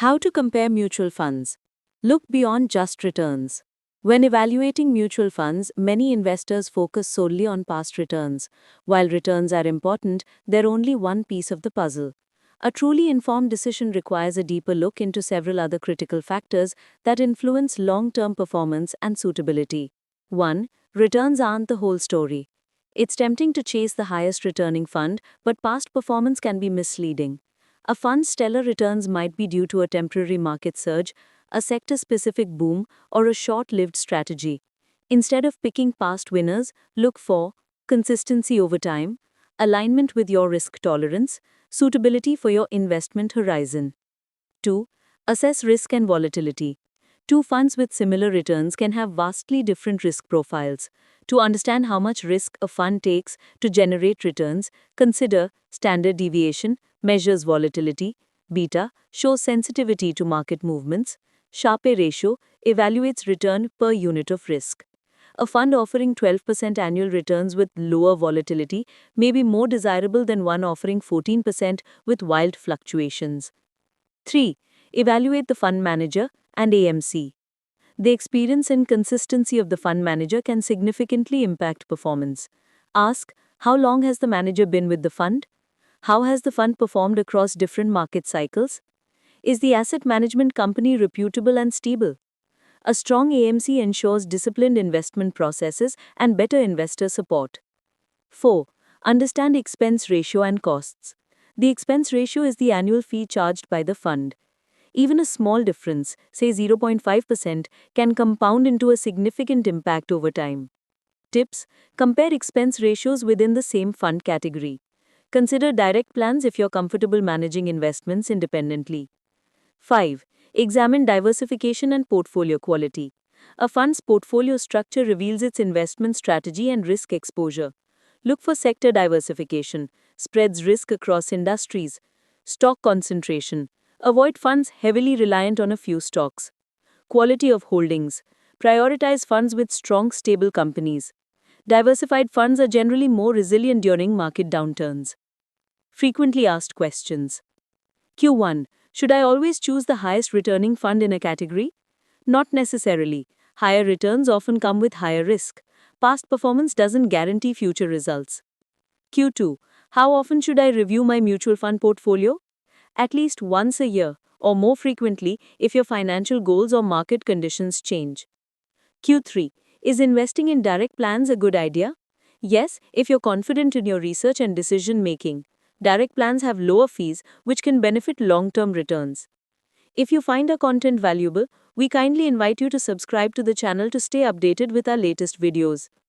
How to compare mutual funds. Look beyond just returns. When evaluating mutual funds, many investors focus solely on past returns. While returns are important, they're only one piece of the puzzle. A truly informed decision requires a deeper look into several other critical factors that influence long-term performance and suitability. 1. Returns aren't the whole story. It's tempting to chase the highest returning fund, but past performance can be misleading. A fund's stellar returns might be due to a temporary market surge, a sector-specific boom, or a short-lived strategy. Instead of picking past winners, look for consistency over time, alignment with your risk tolerance, suitability for your investment horizon. 2. Assess risk and volatility. Two funds with similar returns can have vastly different risk profiles. To understand how much risk a fund takes to generate returns, consider standard deviation, measures volatility, beta, shows sensitivity to market movements, Sharpe ratio, evaluates return per unit of risk. A fund offering 12% annual returns with lower volatility may be more desirable than one offering 14% with wild fluctuations. 3. Evaluate the fund manager and AMC. The experience and consistency of the fund manager can significantly impact performance. Ask, how long has the manager been with the fund? How has the fund performed across different market cycles? Is the asset management company reputable and stable? A strong AMC ensures disciplined investment processes and better investor support. 4. Understand expense ratio and costs. The expense ratio is the annual fee charged by the fund. Even a small difference, say 0.5%, can compound into a significant impact over time. Tips: compare expense ratios within the same fund category. Consider direct plans if you're comfortable managing investments independently. 5. Examine diversification and portfolio quality. A fund's portfolio structure reveals its investment strategy and risk exposure. Look for sector diversification, spreads risk across industries, stock concentration. Avoid funds heavily reliant on a few stocks. Quality of holdings. Prioritize funds with strong, stable companies. Diversified funds are generally more resilient during market downturns. Frequently asked questions. Q1. Should I always choose the highest returning fund in a category? Not necessarily. Higher returns often come with higher risk. Past performance doesn't guarantee future results. Q2. How often should I review my mutual fund portfolio? At least once a year, or more frequently if your financial goals or market conditions change. Q3. Is investing in direct plans a good idea? Yes, if you're confident in your research and decision making. Direct plans have lower fees, which can benefit long-term returns. If you find our content valuable, we kindly invite you to subscribe to the channel to stay updated with our latest videos.